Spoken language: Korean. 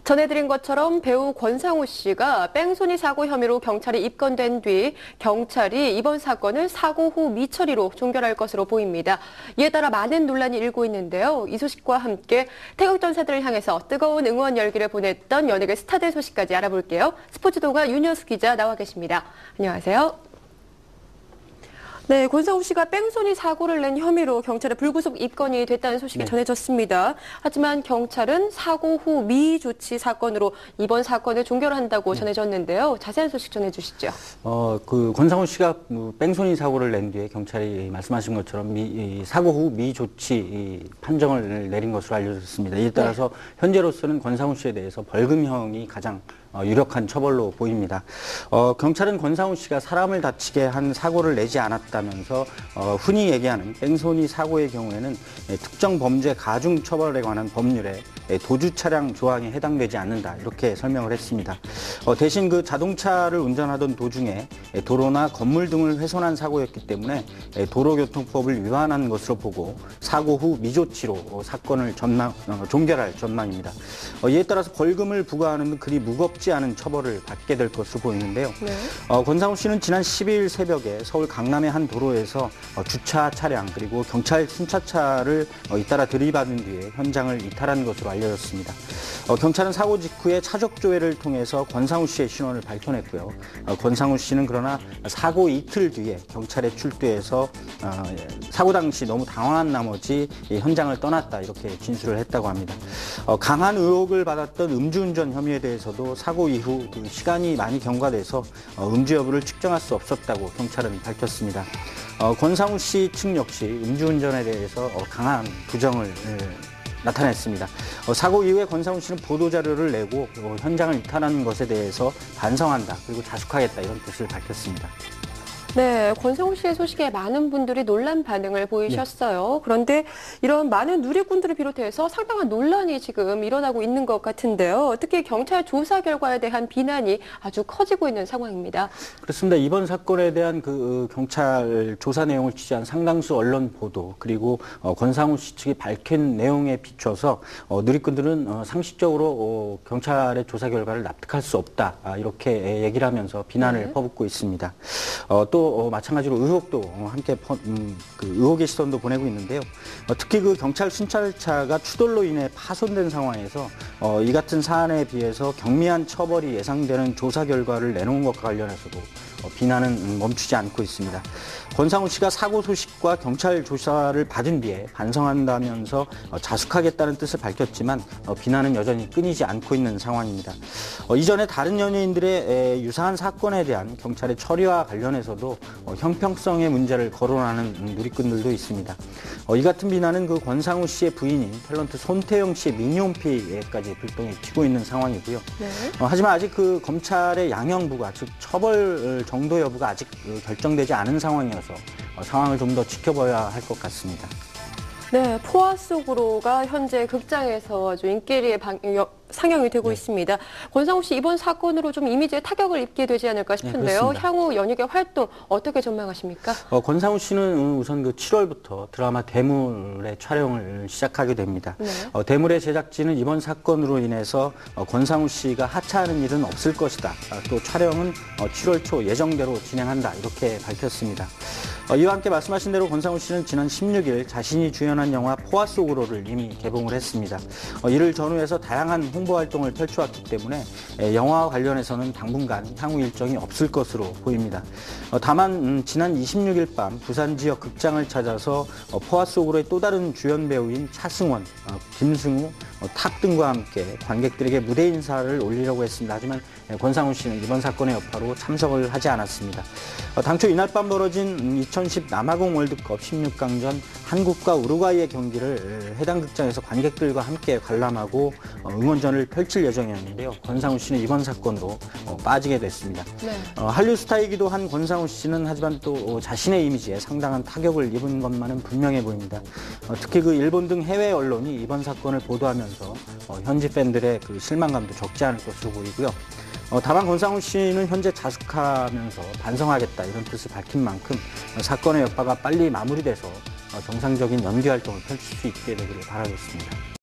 전해드린 것처럼 배우 권상우 씨가 뺑소니 사고 혐의로 경찰에 입건된 뒤 경찰이 이번 사건을 사고 후 미처리로 종결할 것으로 보입니다. 이에 따라 많은 논란이 일고 있는데요. 이 소식과 함께 태극 전사들을 향해서 뜨거운 응원 열기를 보냈던 연예계 스타들 소식까지 알아볼게요. 스포츠도가 윤여수 기자 나와 계십니다. 안녕하세요. 네, 권상우 씨가 뺑소니 사고를 낸 혐의로 경찰에 불구속 입건이 됐다는 소식이 전해졌습니다. 하지만 경찰은 사고 후 미조치 사건으로 이번 사건을 종결한다고 전해졌는데요. 자세한 소식 전해주시죠. 그 권상우 씨가 뺑소니 사고를 낸 뒤에 경찰이 말씀하신 것처럼 사고 후 미조치 판정을 내린 것으로 알려졌습니다. 이에 따라서 현재로서는 권상우 씨에 대해서 벌금형이 가장 유력한 처벌로 보입니다. 경찰은 권상우 씨가 사람을 다치게 한 사고를 내지 않았다면서 흔히 얘기하는 뺑소니 사고의 경우에는 특정 범죄 가중 처벌에 관한 법률에 도주 차량 조항에 해당되지 않는다 이렇게 설명을 했습니다. 대신 그 자동차를 운전하던 도중에 도로나 건물 등을 훼손한 사고였기 때문에 도로교통법을 위반한 것으로 보고 사고 후 미조치로 사건을 종결할 전망입니다. 이에 따라서 벌금을 부과하는 등 그리 무겁지 않은 처벌을 받게 될 것으로 보이는데요. 권상우 씨는 지난 12일 새벽에 서울 강남의 한 도로에서 주차 차량 그리고 경찰 순찰차를 잇따라 들이받은 뒤에 현장을 이탈한 것으로 알려졌습니다. 경찰은 사고 직후에 차적 조회를 통해서 권상우 씨의 신원을 밝혀냈고요. 권상우 씨는 그러나 사고 이틀 뒤에 경찰에 출두해서 사고 당시 너무 당황한 나머지 현장을 떠났다 이렇게 진술을 했다고 합니다. 강한 의혹을 받았던 음주운전 혐의에 대해서도 사고 이후 그 시간이 많이 경과돼서 음주 여부를 측정할 수 없었다고 경찰은 밝혔습니다. 권상우 씨 측 역시 음주운전에 대해서 강한 부정을 나타냈습니다. 사고 이후에 권상우 씨는 보도자료를 내고 현장을 이탈하는 것에 대해서 반성한다 그리고 자숙하겠다 이런 뜻을 밝혔습니다. 네, 권상우 씨의 소식에 많은 분들이 놀란 반응을 보이셨어요. 그런데 이런 많은 누리꾼들을 비롯해서 상당한 논란이 지금 일어나고 있는 것 같은데요. 특히 경찰 조사 결과에 대한 비난이 아주 커지고 있는 상황입니다. 그렇습니다. 이번 사건에 대한 그 경찰 조사 내용을 취재한 상당수 언론 보도 그리고 권상우 씨 측이 밝힌 내용에 비춰서 누리꾼들은 상식적으로 경찰의 조사 결과를 납득할 수 없다 이렇게 얘기를 하면서 비난을 퍼붓고 있습니다. 또 마찬가지로 의혹도 함께 그 의혹의 시선도 보내고 있는데요. 특히 그 경찰 순찰차가 추돌로 인해 파손된 상황에서 이 같은 사안에 비해서 경미한 처벌이 예상되는 조사 결과를 내놓은 것과 관련해서도 비난은 멈추지 않고 있습니다. 권상우 씨가 사고 소식과 경찰 조사를 받은 뒤에 반성한다면서 자숙하겠다는 뜻을 밝혔지만 비난은 여전히 끊이지 않고 있는 상황입니다. 이전에 다른 연예인들의 유사한 사건에 대한 경찰의 처리와 관련해서도 형평성의 문제를 거론하는 누리꾼들도 있습니다. 이 같은 비난은 그 권상우 씨의 부인인 탤런트 손태영 씨의 민용피해까지 불똥이 튀고 있는 상황이고요. 하지만 아직 그 검찰의 양형부가 즉 처벌 정도 여부가 아직 결정되지 않은 상황이어서 상황을 좀 더 지켜봐야 할 것 같습니다. 네, 포화 속으로가 현재 극장에서 아주 인기리에 상영이 되고 있습니다. 권상우 씨 이번 사건으로 좀 이미지에 타격을 입게 되지 않을까 싶은데요. 향후 연예계 활동 어떻게 전망하십니까? 권상우 씨는 우선 그 7월부터 드라마 대물의 촬영을 시작하게 됩니다. 대물의 제작진은 이번 사건으로 인해서 권상우 씨가 하차하는 일은 없을 것이다. 또 촬영은 7월 초 예정대로 진행한다 이렇게 밝혔습니다. 이와 함께 말씀하신 대로 권상우 씨는 지난 16일 자신이 주연한 영화 포화 속으로를 이미 개봉을 했습니다. 이를 전후해서 다양한 홍보 활동을 펼쳐왔기 때문에 영화와 관련해서는 당분간 향후 일정이 없을 것으로 보입니다. 다만 지난 26일 밤 부산 지역 극장을 찾아서 포화 속으로의 또 다른 주연 배우인 차승원, 김승우, 탁 등과 함께 관객들에게 무대 인사를 올리려고 했습니다. 하지만 권상우 씨는 이번 사건의 여파로 참석을 하지 않았습니다. 당초 이날 밤 벌어진 2010 남아공 월드컵 16강전 한국과 우루과이의 경기를 해당 극장에서 관객들과 함께 관람하고 응원전을 펼칠 예정이었는데요. 권상우 씨는 이번 사건도 빠지게 됐습니다. 한류 스타이기도 한 권상우 씨는 하지만 또 자신의 이미지에 상당한 타격을 입은 것만은 분명해 보입니다. 특히 그 일본 등 해외 언론이 이번 사건을 보도하면서 현지 팬들의 그 실망감도 적지 않을 것으로 보이고요. 다만 권상우 씨는 현재 자숙하면서 반성하겠다 이런 뜻을 밝힌 만큼 사건의 여파가 빨리 마무리돼서 정상적인 연기 활동을 펼칠 수 있게 되기를 바라겠습니다.